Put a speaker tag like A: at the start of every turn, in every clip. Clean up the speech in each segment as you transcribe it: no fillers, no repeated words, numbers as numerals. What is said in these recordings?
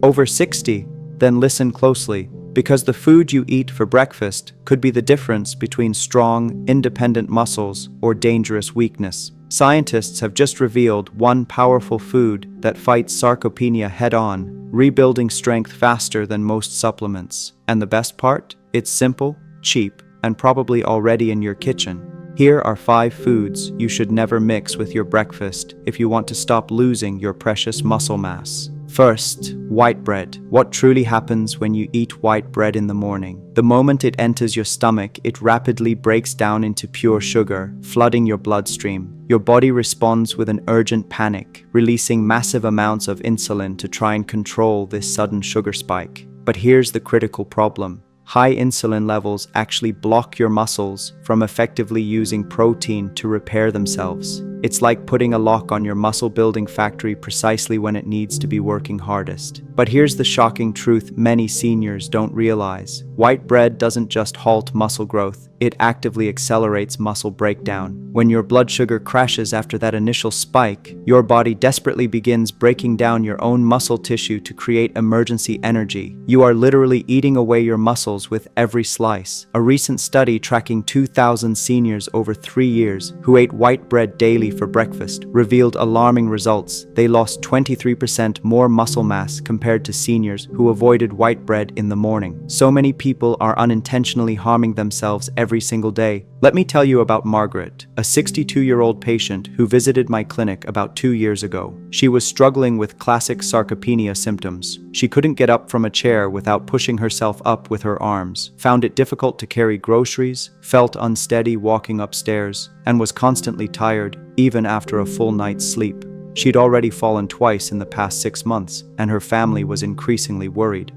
A: Over 60? Then listen closely, because the food you eat for breakfast could be the difference between strong, independent muscles or dangerous weakness. Scientists have just revealed one powerful food that fights sarcopenia head-on, rebuilding strength faster than most supplements. And the best part? It's simple, cheap, and probably already in your kitchen. Here are 5 foods you should never mix with your breakfast if you want to stop losing your precious muscle mass. First, white bread. What truly happens when you eat white bread in the morning? The moment it enters your stomach, it rapidly breaks down into pure sugar, flooding your bloodstream. Your body responds with an urgent panic, releasing massive amounts of insulin to try and control this sudden sugar spike. But here's the critical problem. High insulin levels actually block your muscles from effectively using protein to repair themselves. It's like putting a lock on your muscle-building factory precisely when it needs to be working hardest. But here's the shocking truth many seniors don't realize. White bread doesn't just halt muscle growth, it actively accelerates muscle breakdown. When your blood sugar crashes after that initial spike, your body desperately begins breaking down your own muscle tissue to create emergency energy. You are literally eating away your muscles with every slice. A recent study tracking 2,000 seniors over 3 years who ate white bread daily for breakfast revealed alarming results. They lost 23% more muscle mass compared to seniors who avoided white bread in the morning. So many people are unintentionally harming themselves every single day. Let me tell you about Margaret, a 62-year-old patient who visited my clinic about 2 years ago. She was struggling with classic sarcopenia symptoms. She couldn't get up from a chair without pushing herself up with her arms, found it difficult to carry groceries, felt unsteady walking upstairs, and was constantly tired, even after a full night's sleep. She'd already fallen twice in the past 6 months, and her family was increasingly worried.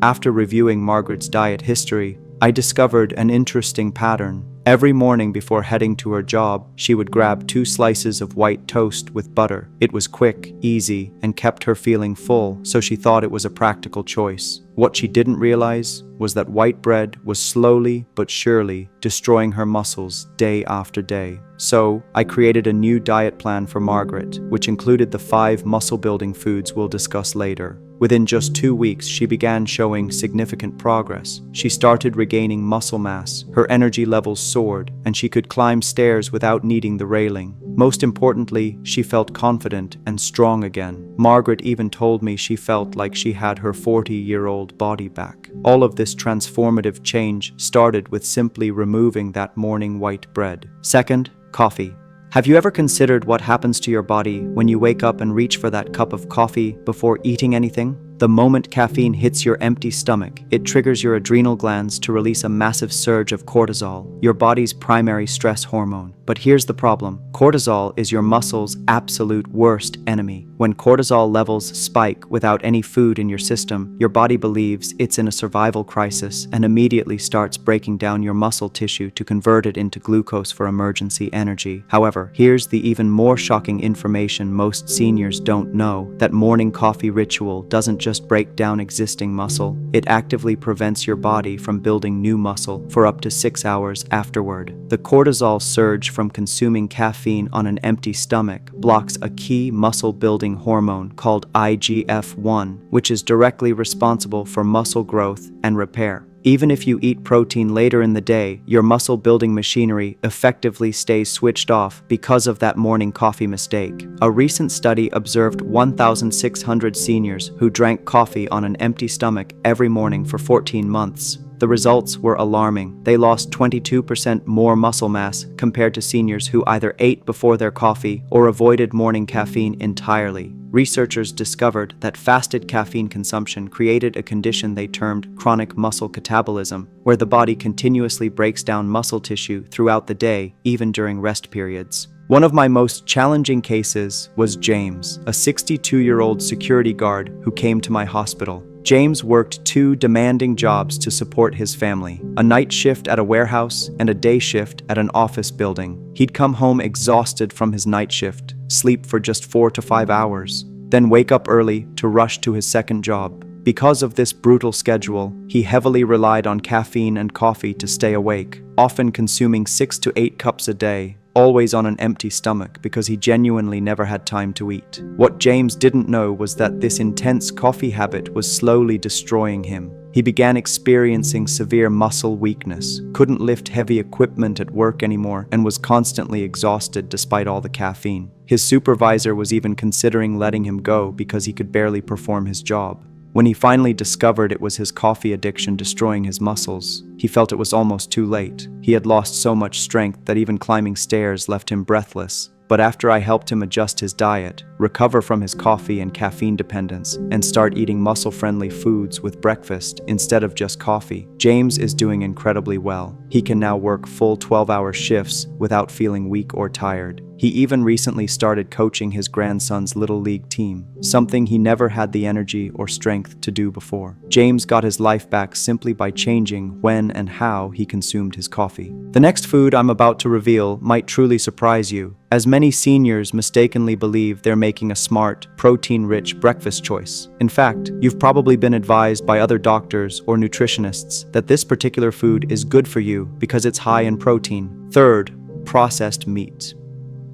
A: After reviewing Margaret's diet history, I discovered an interesting pattern. Every morning before heading to her job, she would grab 2 slices of white toast with butter. It was quick, easy, and kept her feeling full, so she thought it was a practical choice. What she didn't realize was that white bread was slowly but surely destroying her muscles day after day. So, I created a new diet plan for Margaret, which included the 5 muscle-building foods we'll discuss later. Within just 2 weeks, she began showing significant progress. She started regaining muscle mass, her energy levels soared, and she could climb stairs without needing the railing. Most importantly, she felt confident and strong again. Margaret even told me she felt like she had her 40-year-old body back. All of this transformative change started with simply removing that morning white bread. Second, coffee. Have you ever considered what happens to your body when you wake up and reach for that cup of coffee before eating anything? The moment caffeine hits your empty stomach, it triggers your adrenal glands to release a massive surge of cortisol, your body's primary stress hormone. But here's the problem. Cortisol is your muscle's absolute worst enemy. When cortisol levels spike without any food in your system, your body believes it's in a survival crisis and immediately starts breaking down your muscle tissue to convert it into glucose for emergency energy. However, here's the even more shocking information most seniors don't know: that morning coffee ritual doesn't just break down existing muscle, it actively prevents your body from building new muscle for up to 6 hours afterward. The cortisol surge from consuming caffeine on an empty stomach blocks a key muscle-building hormone called IGF-1, which is directly responsible for muscle growth and repair. Even if you eat protein later in the day, your muscle-building machinery effectively stays switched off because of that morning coffee mistake. A recent study observed 1,600 seniors who drank coffee on an empty stomach every morning for 14 months. The results were alarming. They lost 22% more muscle mass compared to seniors who either ate before their coffee or avoided morning caffeine entirely. Researchers discovered that fasted caffeine consumption created a condition they termed chronic muscle catabolism, where the body continuously breaks down muscle tissue throughout the day, even during rest periods. One of my most challenging cases was James, a 62-year-old security guard who came to my hospital. James worked 2 demanding jobs to support his family: a night shift at a warehouse and a day shift at an office building. He'd come home exhausted from his night shift, sleep for just 4 to 5 hours, then wake up early to rush to his second job. Because of this brutal schedule, he heavily relied on caffeine and coffee to stay awake, often consuming 6 to 8 cups a day. always on an empty stomach because he genuinely never had time to eat. What James didn't know was that this intense coffee habit was slowly destroying him. He began experiencing severe muscle weakness, couldn't lift heavy equipment at work anymore, and was constantly exhausted despite all the caffeine. His supervisor was even considering letting him go because he could barely perform his job. When he finally discovered it was his coffee addiction destroying his muscles, he felt it was almost too late. He had lost so much strength that even climbing stairs left him breathless. But after I helped him adjust his diet, recover from his coffee and caffeine dependence, and start eating muscle-friendly foods with breakfast instead of just coffee, James is doing incredibly well. He can now work full 12-hour shifts without feeling weak or tired. He even recently started coaching his grandson's Little League team, something he never had the energy or strength to do before. James got his life back simply by changing when and how he consumed his coffee. The next food I'm about to reveal might truly surprise you, as many seniors mistakenly believe they're making a smart, protein-rich breakfast choice. In fact, you've probably been advised by other doctors or nutritionists that this particular food is good for you because it's high in protein. Third, processed meat.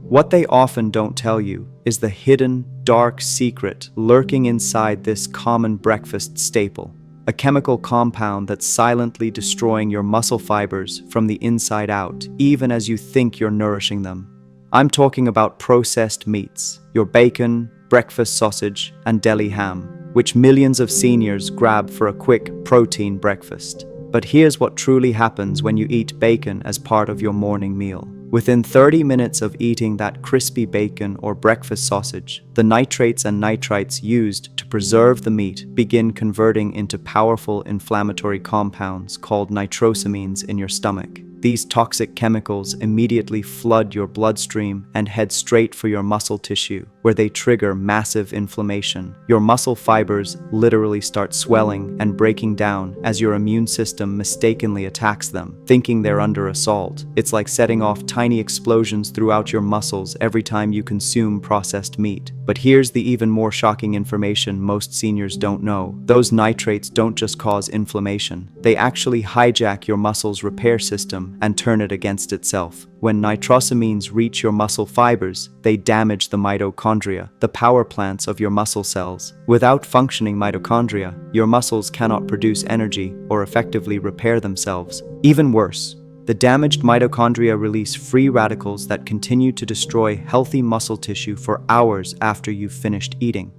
A: What they often don't tell you is the hidden, dark secret lurking inside this common breakfast staple. A chemical compound that's silently destroying your muscle fibers from the inside out, even as you think you're nourishing them. I'm talking about processed meats, your bacon, breakfast sausage, and deli ham, which millions of seniors grab for a quick protein breakfast. But here's what truly happens when you eat bacon as part of your morning meal. Within 30 minutes of eating that crispy bacon or breakfast sausage, the nitrates and nitrites used to preserve the meat begin converting into powerful inflammatory compounds called nitrosamines in your stomach. These toxic chemicals immediately flood your bloodstream and head straight for your muscle tissue, where they trigger massive inflammation. Your muscle fibers literally start swelling and breaking down as your immune system mistakenly attacks them, thinking they're under assault. It's like setting off tiny explosions throughout your muscles every time you consume processed meat. But here's the even more shocking information most seniors don't know. Those nitrates don't just cause inflammation. They actually hijack your muscle's repair system and turn it against itself. When nitrosamines reach your muscle fibers, they damage the mitochondria, the power plants of your muscle cells. Without functioning mitochondria, your muscles cannot produce energy or effectively repair themselves. Even worse, the damaged mitochondria release free radicals that continue to destroy healthy muscle tissue for hours after you've finished eating.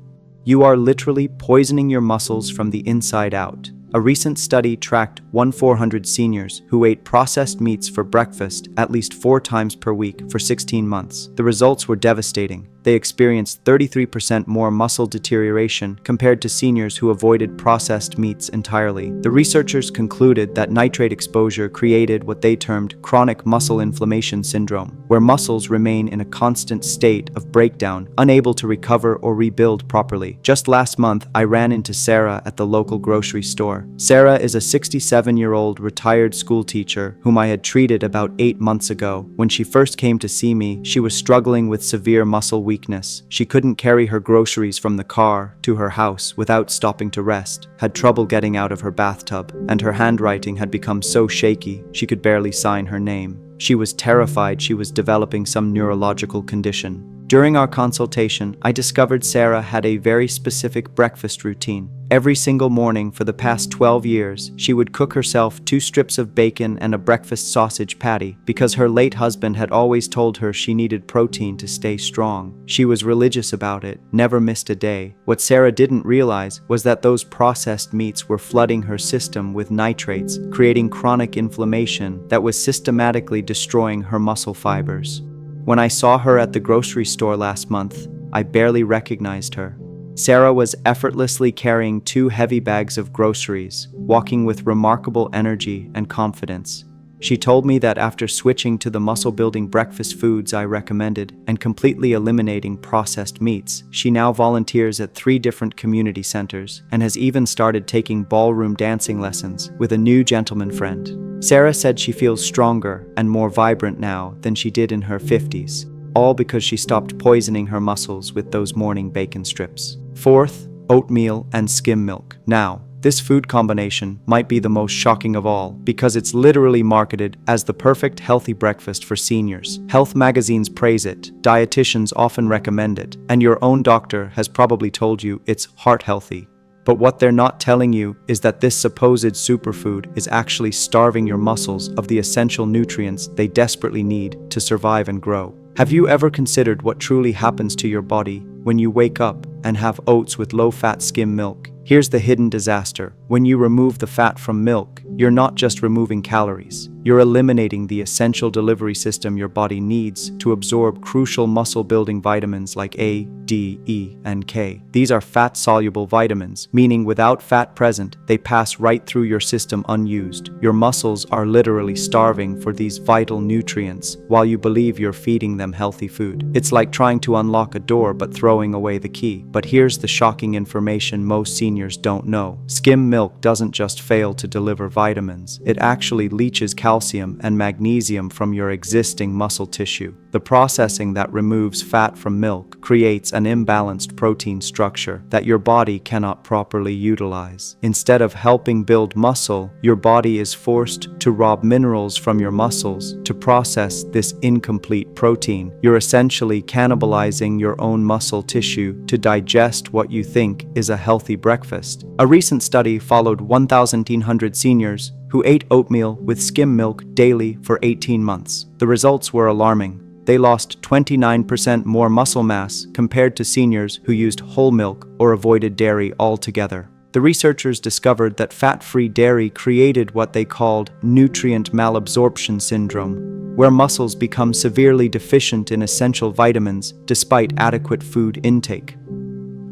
A: You are literally poisoning your muscles from the inside out. A recent study tracked 400 seniors who ate processed meats for breakfast at least 4 times per week for 16 months. The results were devastating. They experienced 33% more muscle deterioration compared to seniors who avoided processed meats entirely. The researchers concluded that nitrate exposure created what they termed chronic muscle inflammation syndrome, where muscles remain in a constant state of breakdown, unable to recover or rebuild properly. Just last month, I ran into Sarah at the local grocery store. Sarah is a 67-year-old retired school teacher whom I had treated about 8 months ago. When she first came to see me, she was struggling with severe muscle weakness. She couldn't carry her groceries from the car to her house without stopping to rest, had trouble getting out of her bathtub, and her handwriting had become so shaky she could barely sign her name. She was terrified she was developing some neurological condition. During our consultation, I discovered Sarah had a very specific breakfast routine. Every single morning for the past 12 years, she would cook herself 2 strips of bacon and a breakfast sausage patty because her late husband had always told her she needed protein to stay strong. She was religious about it, never missed a day. What Sarah didn't realize was that those processed meats were flooding her system with nitrates, creating chronic inflammation that was systematically destroying her muscle fibers. When I saw her at the grocery store last month, I barely recognized her. Sarah was effortlessly carrying 2 heavy bags of groceries, walking with remarkable energy and confidence. She told me that after switching to the muscle-building breakfast foods I recommended and completely eliminating processed meats, she now volunteers at 3 different community centers and has even started taking ballroom dancing lessons with a new gentleman friend. Sarah said she feels stronger and more vibrant now than she did in her 50s, all because she stopped poisoning her muscles with those morning bacon strips. Fourth, oatmeal and skim milk. Now, This food combination might be the most shocking of all because it's literally marketed as the perfect healthy breakfast for seniors. Health magazines praise it, dietitians often recommend it, and your own doctor has probably told you it's heart healthy. But what they're not telling you is that this supposed superfood is actually starving your muscles of the essential nutrients they desperately need to survive and grow. Have you ever considered what truly happens to your body when you wake up and have oats with low-fat skim milk? Here's the hidden disaster. When you remove the fat from milk, you're not just removing calories. You're eliminating the essential delivery system your body needs to absorb crucial muscle-building vitamins like A, D, E, and K. These are fat-soluble vitamins, meaning without fat present, they pass right through your system unused. Your muscles are literally starving for these vital nutrients while you believe you're feeding them healthy food. It's like trying to unlock a door but throwing away the key. But here's the shocking information most seniors don't know. Skim milk doesn't just fail to deliver vitamins, it actually leaches calcium and magnesium from your existing muscle tissue. The processing that removes fat from milk creates an imbalanced protein structure that your body cannot properly utilize. Instead of helping build muscle, your body is forced to rob minerals from your muscles to process this incomplete protein. You're essentially cannibalizing your own muscle tissue to digest what you think is a healthy breakfast. A recent study followed 1,100 seniors who ate oatmeal with skim milk daily for 18 months. The results were alarming. They lost 29% more muscle mass compared to seniors who used whole milk or avoided dairy altogether. The researchers discovered that fat-free dairy created what they called nutrient malabsorption syndrome, where muscles become severely deficient in essential vitamins despite adequate food intake.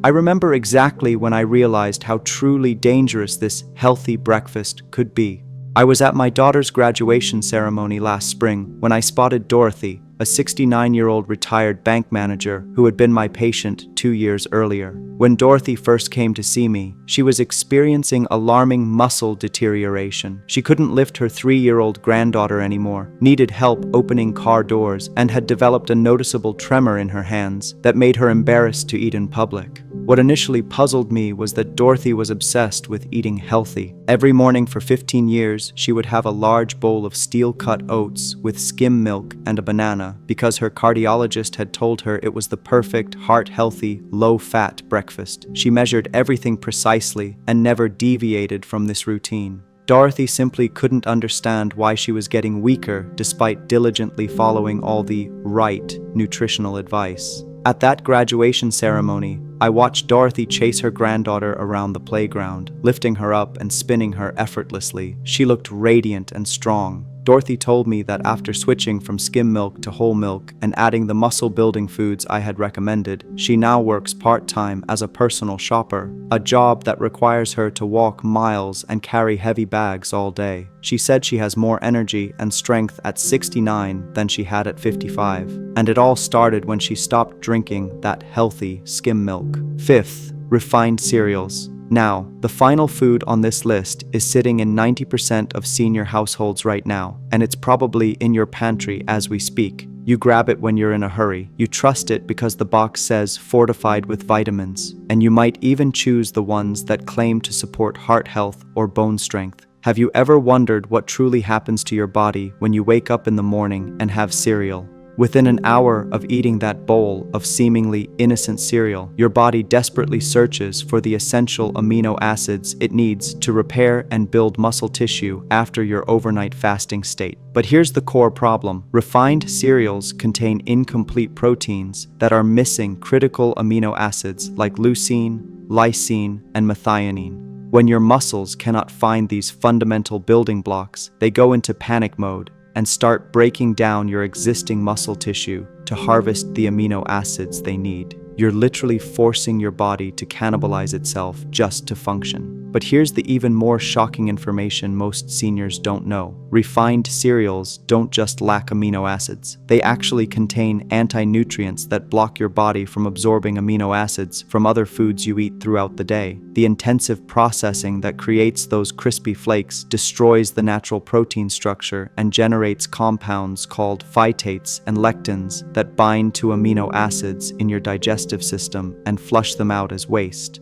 A: I remember exactly when I realized how truly dangerous this healthy breakfast could be. I was at my daughter's graduation ceremony last spring when I spotted Dorothy, a 69-year-old retired bank manager who had been my patient 2 years earlier. When Dorothy first came to see me, she was experiencing alarming muscle deterioration. She couldn't lift her 3-year-old granddaughter anymore, needed help opening car doors, and had developed a noticeable tremor in her hands that made her embarrassed to eat in public. What initially puzzled me was that Dorothy was obsessed with eating healthy. Every morning for 15 years, she would have a large bowl of steel-cut oats with skim milk and a banana because her cardiologist had told her it was the perfect, heart-healthy, low-fat breakfast. She measured everything precisely and never deviated from this routine. Dorothy simply couldn't understand why she was getting weaker despite diligently following all the right nutritional advice. At that graduation ceremony, I watched Dorothy chase her granddaughter around the playground, lifting her up and spinning her effortlessly. She looked radiant and strong. Dorothy told me that after switching from skim milk to whole milk and adding the muscle-building foods I had recommended, she now works part-time as a personal shopper, a job that requires her to walk miles and carry heavy bags all day. She said she has more energy and strength at 69 than she had at 55, and it all started when she stopped drinking that healthy skim milk. Fifth, refined cereals. Now, the final food on this list is sitting in 90% of senior households right now, and it's probably in your pantry as we speak. You grab it when you're in a hurry. You trust it because the box says fortified with vitamins, and you might even choose the ones that claim to support heart health or bone strength. Have you ever wondered what truly happens to your body when you wake up in the morning and have cereal? Within an hour of eating that bowl of seemingly innocent cereal, your body desperately searches for the essential amino acids it needs to repair and build muscle tissue after your overnight fasting state. But here's the core problem. Refined cereals contain incomplete proteins that are missing critical amino acids like leucine, lysine, and methionine. When your muscles cannot find these fundamental building blocks, they go into panic mode and start breaking down your existing muscle tissue to harvest the amino acids they need. You're literally forcing your body to cannibalize itself just to function. But here's the even more shocking information most seniors don't know. Refined cereals don't just lack amino acids. They actually contain anti-nutrients that block your body from absorbing amino acids from other foods you eat throughout the day. The intensive processing that creates those crispy flakes destroys the natural protein structure and generates compounds called phytates and lectins that bind to amino acids in your digestive system and flush them out as waste.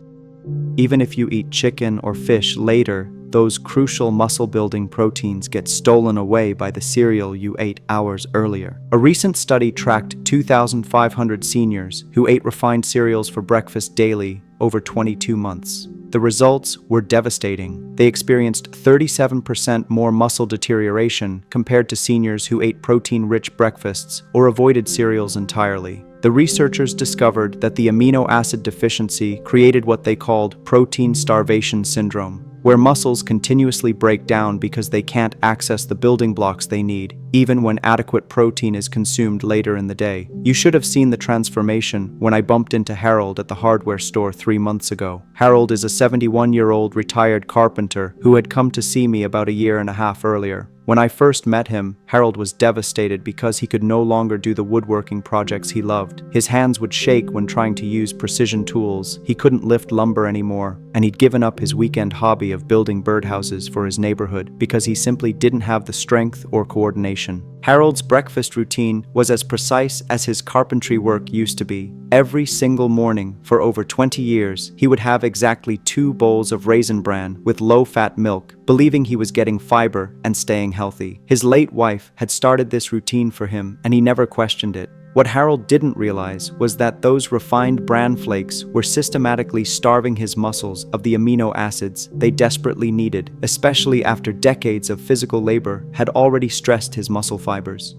A: Even if you eat chicken or fish later, those crucial muscle-building proteins get stolen away by the cereal you ate hours earlier. A recent study tracked 2,500 seniors who ate refined cereals for breakfast daily over 22 months. The results were devastating. They experienced 37% more muscle deterioration compared to seniors who ate protein-rich breakfasts or avoided cereals entirely. The researchers discovered that the amino acid deficiency created what they called protein starvation syndrome, where muscles continuously break down because they can't access the building blocks they need, even when adequate protein is consumed later in the day. You should have seen the transformation when I bumped into Harold at the hardware store 3 months ago. Harold is a 71-year-old retired carpenter who had come to see me about a year and a half earlier. When I first met him, Harold was devastated because he could no longer do the woodworking projects he loved. His hands would shake when trying to use precision tools, he couldn't lift lumber anymore, and he'd given up his weekend hobby of building birdhouses for his neighborhood because he simply didn't have the strength or coordination. Harold's breakfast routine was as precise as his carpentry work used to be. Every single morning for over 20 years, he would have exactly 2 bowls of raisin bran with low-fat milk, believing he was getting fiber and staying healthy. His late wife had started this routine for him, and he never questioned it. What Harold didn't realize was that those refined bran flakes were systematically starving his muscles of the amino acids they desperately needed, especially after decades of physical labor had already stressed his muscle fibers.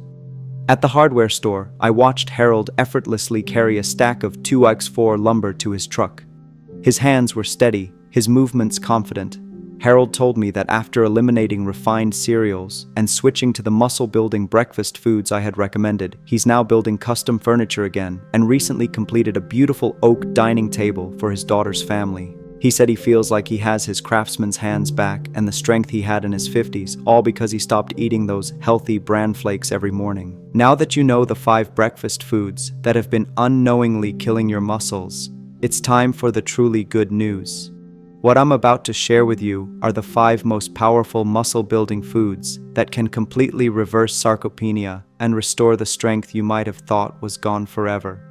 A: At the hardware store, I watched Harold effortlessly carry a stack of 2x4 lumber to his truck. His hands were steady, his movements confident. Harold told me that after eliminating refined cereals and switching to the muscle-building breakfast foods I had recommended, he's now building custom furniture again and recently completed a beautiful oak dining table for his daughter's family. He said he feels like he has his craftsman's hands back and the strength he had in his 50s, all because he stopped eating those healthy bran flakes every morning. Now that you know the 5 breakfast foods that have been unknowingly killing your muscles, it's time for the truly good news. What I'm about to share with you are the 5 most powerful muscle-building foods that can completely reverse sarcopenia and restore the strength you might have thought was gone forever.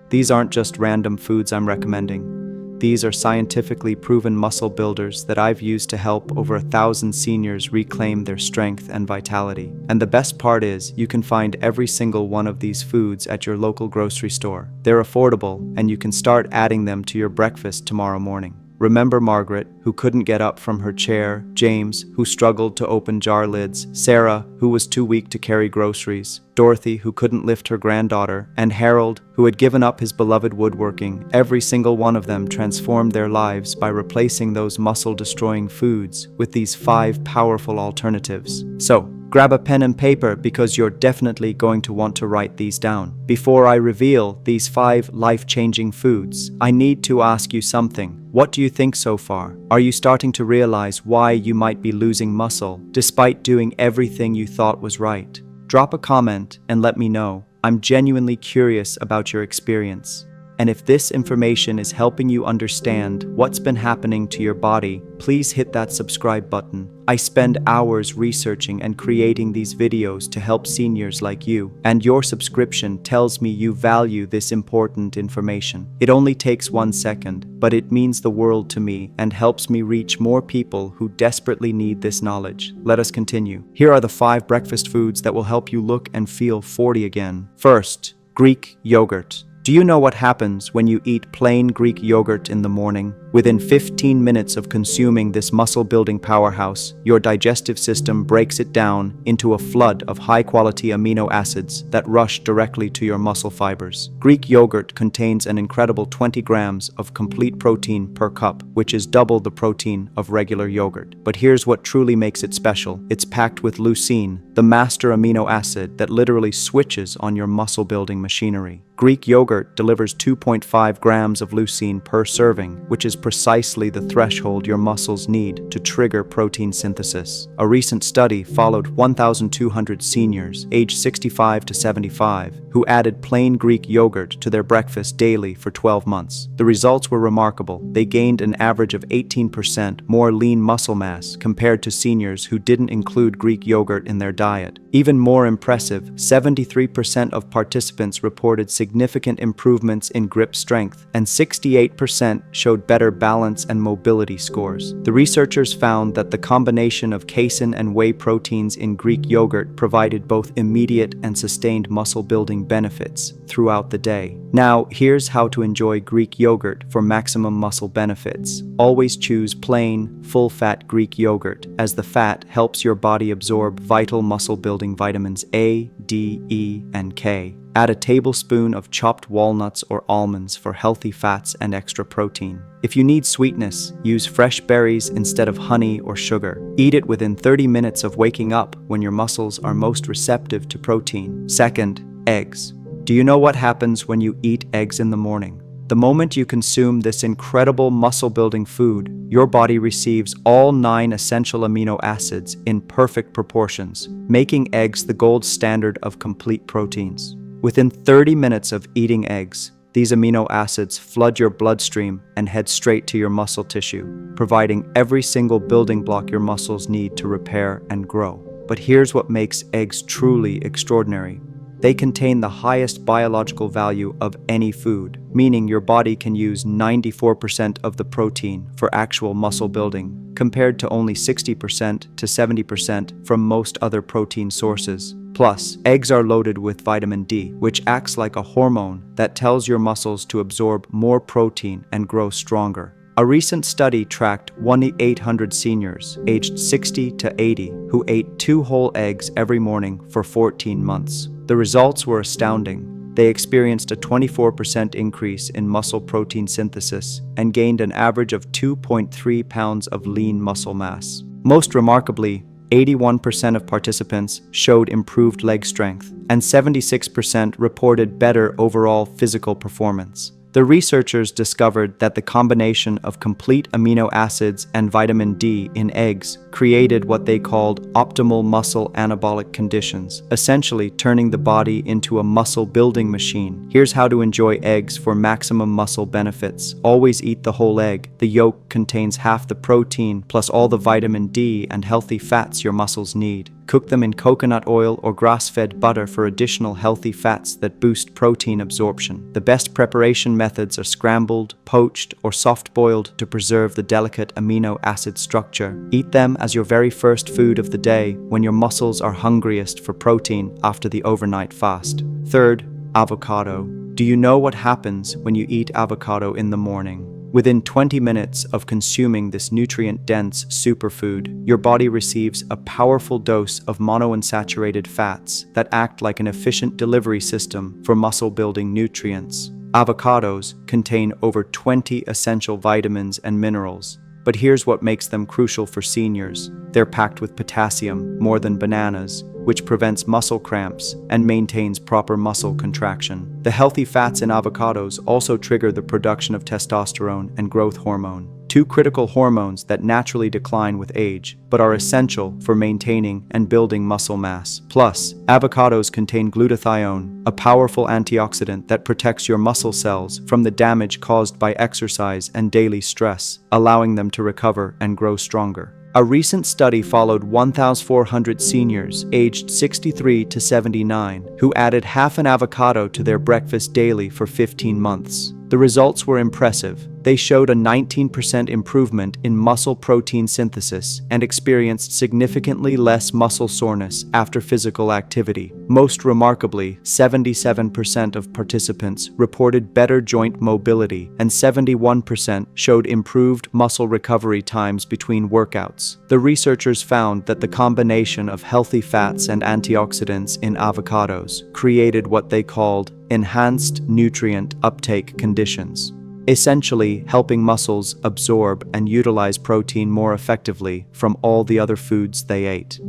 A: These aren't just random foods I'm recommending. These are scientifically proven muscle builders that I've used to help over 1,000 seniors reclaim their strength and vitality. And the best part is, you can find every single one of these foods at your local grocery store. They're affordable, and you can start adding them to your breakfast tomorrow morning. Remember Margaret, who couldn't get up from her chair, James, who struggled to open jar lids, Sarah, who was too weak to carry groceries, Dorothy, who couldn't lift her granddaughter, and Harold, who had given up his beloved woodworking. Every single one of them transformed their lives by replacing those muscle-destroying foods with these 5 powerful alternatives. So, grab a pen and paper because you're definitely going to want to write these down. Before I reveal these 5 life-changing foods, I need to ask you something. What do you think so far? Are you starting to realize why you might be losing muscle, despite doing everything you thought was right? Drop a comment and let me know. I'm genuinely curious about your experience. And if this information is helping you understand what's been happening to your body, please hit that subscribe button. I spend hours researching and creating these videos to help seniors like you, and your subscription tells me you value this important information. It only takes 1 second, but it means the world to me and helps me reach more people who desperately need this knowledge. Let us continue. Here are the 5 breakfast foods that will help you look and feel 40 again. First, Greek yogurt. Do you know what happens when you eat plain Greek yogurt in the morning? Within 15 minutes of consuming this muscle-building powerhouse, your digestive system breaks it down into a flood of high-quality amino acids that rush directly to your muscle fibers. Greek yogurt contains an incredible 20 grams of complete protein per cup, which is double the protein of regular yogurt. But here's what truly makes it special. It's packed with leucine, the master amino acid that literally switches on your muscle-building machinery. Greek yogurt delivers 2.5 grams of leucine per serving, which is precisely the threshold your muscles need to trigger protein synthesis. A recent study followed 1,200 seniors aged 65 to 75 who added plain Greek yogurt to their breakfast daily for 12 months. The results were remarkable. They gained an average of 18% more lean muscle mass compared to seniors who didn't include Greek yogurt in their diet. Even more impressive, 73% of participants reported significant improvements in grip strength, and 68% showed better balance and mobility scores. The researchers found that the combination of casein and whey proteins in Greek yogurt provided both immediate and sustained muscle-building benefits throughout the day. Now, here's how to enjoy Greek yogurt for maximum muscle benefits. Always choose plain, full-fat Greek yogurt, as the fat helps your body absorb vital muscle-building vitamins A, D, E, and K. Add a tablespoon of chopped walnuts or almonds for healthy fats and extra protein. If you need sweetness, use fresh berries instead of honey or sugar. Eat it within 30 minutes of waking up when your muscles are most receptive to protein. Second, eggs. Do you know what happens when you eat eggs in the morning? The moment you consume this incredible muscle-building food, your body receives all 9 essential amino acids in perfect proportions, making eggs the gold standard of complete proteins. Within 30 minutes of eating eggs, these amino acids flood your bloodstream and head straight to your muscle tissue, providing every single building block your muscles need to repair and grow. But here's what makes eggs truly extraordinary. They contain the highest biological value of any food, meaning your body can use 94% of the protein for actual muscle building, compared to only 60% to 70% from most other protein sources. Plus, eggs are loaded with vitamin D, which acts like a hormone that tells your muscles to absorb more protein and grow stronger. A recent study tracked 1,800 seniors aged 60 to 80 who ate 2 whole eggs every morning for 14 months. The results were astounding. They experienced a 24% increase in muscle protein synthesis and gained an average of 2.3 pounds of lean muscle mass. Most remarkably, 81% of participants showed improved leg strength, and 76% reported better overall physical performance. The researchers discovered that the combination of complete amino acids and vitamin D in eggs created what they called optimal muscle anabolic conditions, essentially turning the body into a muscle-building machine. Here's how to enjoy eggs for maximum muscle benefits. Always eat the whole egg. The yolk contains half the protein plus all the vitamin D and healthy fats your muscles need. Cook them in coconut oil or grass-fed butter for additional healthy fats that boost protein absorption. The best preparation methods are scrambled, poached, or soft-boiled to preserve the delicate amino acid structure. Eat them as your very first food of the day when your muscles are hungriest for protein after the overnight fast. Third, avocado. Do you know what happens when you eat avocado in the morning? Within 20 minutes of consuming this nutrient-dense superfood, your body receives a powerful dose of monounsaturated fats that act like an efficient delivery system for muscle-building nutrients. Avocados contain over 20 essential vitamins and minerals, but here's what makes them crucial for seniors. They're packed with potassium, more than bananas, which prevents muscle cramps and maintains proper muscle contraction. The healthy fats in avocados also trigger the production of testosterone and growth hormone, 2 critical hormones that naturally decline with age, but are essential for maintaining and building muscle mass. Plus, avocados contain glutathione, a powerful antioxidant that protects your muscle cells from the damage caused by exercise and daily stress, allowing them to recover and grow stronger. A recent study followed 1,400 seniors aged 63 to 79 who added half an avocado to their breakfast daily for 15 months. The results were impressive. They showed a 19% improvement in muscle protein synthesis and experienced significantly less muscle soreness after physical activity. Most remarkably, 77% of participants reported better joint mobility and 71% showed improved muscle recovery times between workouts. The researchers found that the combination of healthy fats and antioxidants in avocados created what they called enhanced nutrient uptake conditions, essentially helping muscles absorb and utilize protein more effectively from all the other foods they ate.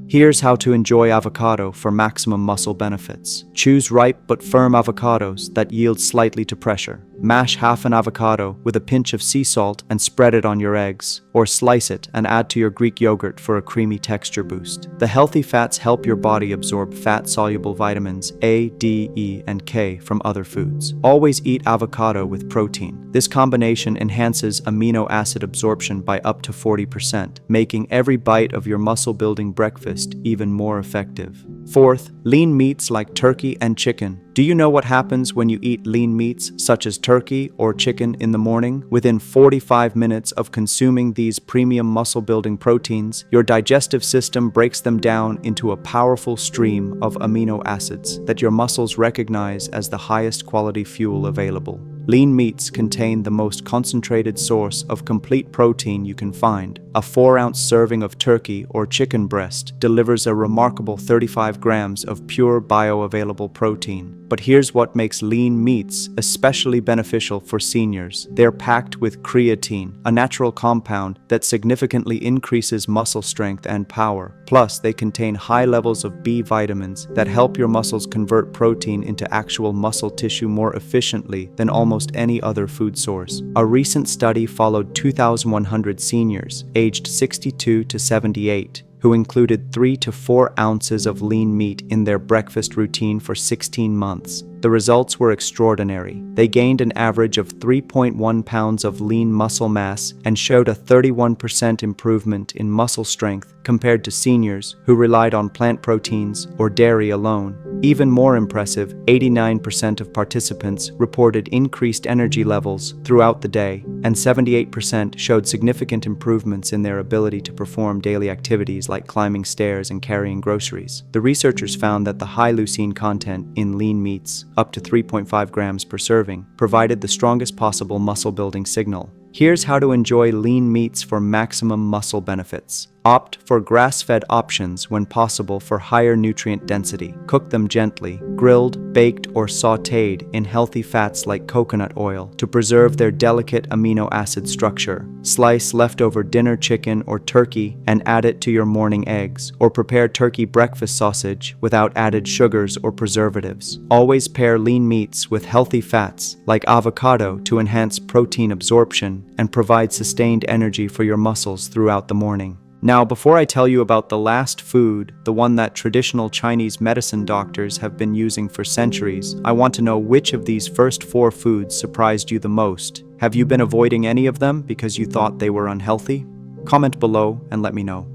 A: Here's how to enjoy avocado for maximum muscle benefits. Choose ripe but firm avocados that yield slightly to pressure. Mash half an avocado with a pinch of sea salt and spread it on your eggs, or slice it and add to your Greek yogurt for a creamy texture boost. The healthy fats help your body absorb fat-soluble vitamins A, D, E, and K from other foods. Always eat avocado with protein. This combination enhances amino acid absorption by up to 40%, making every bite of your muscle-building breakfast even more effective. Fourth, lean meats like turkey and chicken. Do Do you know what happens when you eat lean meats such as turkey or chicken in the morning? Within 45 minutes of consuming these premium muscle-building proteins, your digestive system breaks them down into a powerful stream of amino acids that your muscles recognize as the highest quality fuel available. Lean meats contain the most concentrated source of complete protein you can find. A 4-ounce serving of turkey or chicken breast delivers a remarkable 35 grams of pure bioavailable protein. But here's what makes lean meats especially beneficial for seniors. They're packed with creatine, a natural compound that significantly increases muscle strength and power. Plus, they contain high levels of B vitamins that help your muscles convert protein into actual muscle tissue more efficiently than almost any other food source. A recent study followed 2,100 seniors aged 62 to 78 who included 3 to 4 ounces of lean meat in their breakfast routine for 16 months. The results were extraordinary. They gained an average of 3.1 pounds of lean muscle mass and showed a 31% improvement in muscle strength compared to seniors who relied on plant proteins or dairy alone. Even more impressive, 89% of participants reported increased energy levels throughout the day, and 78% showed significant improvements in their ability to perform daily activities like climbing stairs and carrying groceries. The researchers found that the high leucine content in lean meats, up to 3.5 grams per serving, provided the strongest possible muscle-building signal. Here's how to enjoy lean meats for maximum muscle benefits. Opt for grass-fed options when possible for higher nutrient density. Cook them gently, grilled, baked, or sautéed in healthy fats like coconut oil to preserve their delicate amino acid structure. Slice leftover dinner chicken or turkey and add it to your morning eggs, or prepare turkey breakfast sausage without added sugars or preservatives. Always pair lean meats with healthy fats like avocado to enhance protein absorption and provide sustained energy for your muscles throughout the morning. Now, before I tell you about the last food, the one that traditional Chinese medicine doctors have been using for centuries, I want to know which of these first 4 foods surprised you the most. Have you been avoiding any of them because you thought they were unhealthy? Comment below and let me know.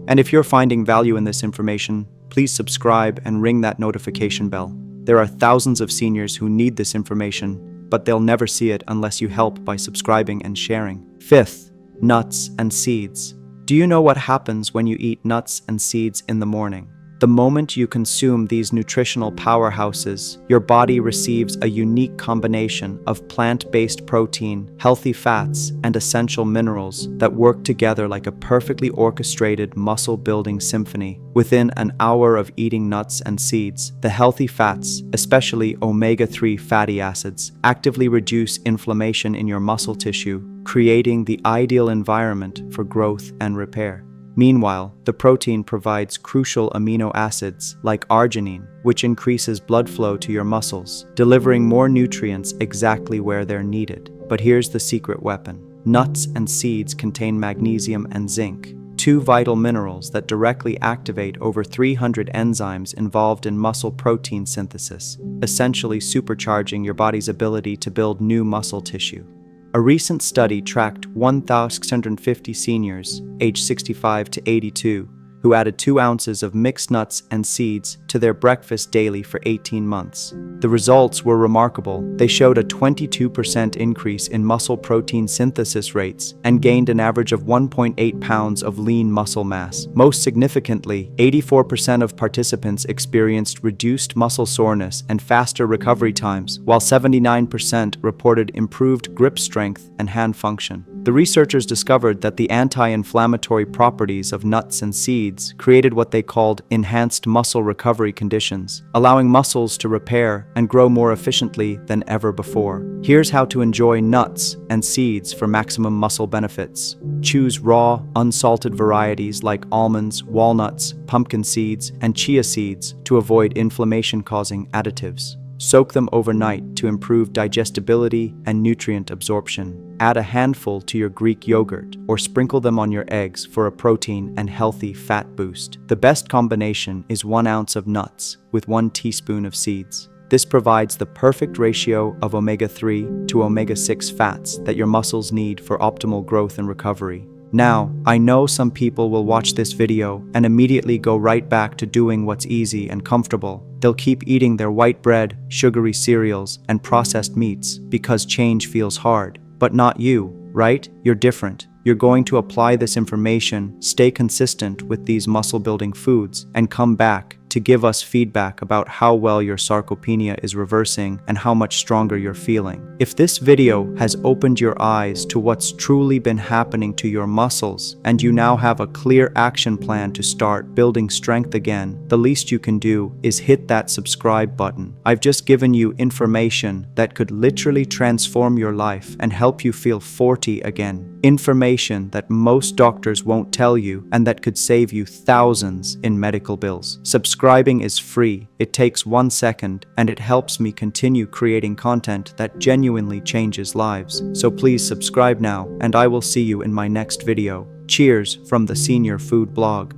A: And if you're finding value in this information, please subscribe and ring that notification bell. There are thousands of seniors who need this information, but they'll never see it unless you help by subscribing and sharing. 5th, nuts and seeds. Do you know what happens when you eat nuts and seeds in the morning? The moment you consume these nutritional powerhouses, your body receives a unique combination of plant-based protein, healthy fats, and essential minerals that work together like a perfectly orchestrated muscle-building symphony. Within an hour of eating nuts and seeds, the healthy fats, especially omega-3 fatty acids, actively reduce inflammation in your muscle tissue, creating the ideal environment for growth and repair. Meanwhile, the protein provides crucial amino acids like arginine, which increases blood flow to your muscles, delivering more nutrients exactly where they're needed. But here's the secret weapon. Nuts and seeds contain magnesium and zinc, 2 vital minerals that directly activate over 300 enzymes involved in muscle protein synthesis, essentially supercharging your body's ability to build new muscle tissue. A recent study tracked 1,650 seniors, aged 65 to 82, who added 2 ounces of mixed nuts and seeds to their breakfast daily for 18 months. The results were remarkable. They showed a 22% increase in muscle protein synthesis rates and gained an average of 1.8 pounds of lean muscle mass. Most significantly, 84% of participants experienced reduced muscle soreness and faster recovery times, while 79% reported improved grip strength and hand function. The researchers discovered that the anti-inflammatory properties of nuts and seeds created what they called enhanced muscle recovery conditions, allowing muscles to repair and grow more efficiently than ever before. Here's how to enjoy nuts and seeds for maximum muscle benefits. Choose raw, unsalted varieties like almonds, walnuts, pumpkin seeds, and chia seeds to avoid inflammation-causing additives. Soak them overnight to improve digestibility and nutrient absorption. Add a handful to your Greek yogurt or sprinkle them on your eggs for a protein and healthy fat boost. The best combination is 1 ounce of nuts with 1 teaspoon of seeds. This provides the perfect ratio of omega-3 to omega-6 fats that your muscles need for optimal growth and recovery. Now, I know some people will watch this video and immediately go right back to doing what's easy and comfortable. They'll keep eating their white bread, sugary cereals, and processed meats because change feels hard. But not you, right? You're different. You're going to apply this information, stay consistent with these muscle-building foods, and come back to give us feedback about how well your sarcopenia is reversing and how much stronger you're feeling. If this video has opened your eyes to what's truly been happening to your muscles and you now have a clear action plan to start building strength again, the least you can do is hit that subscribe button. I've just given you information that could literally transform your life and help you feel 40 again. Information that most doctors won't tell you and that could save you thousands in medical bills. Subscribing is free, it takes 1 second, and it helps me continue creating content that genuinely changes lives. So please subscribe now, and I will see you in my next video. Cheers from the Senior Food Blog.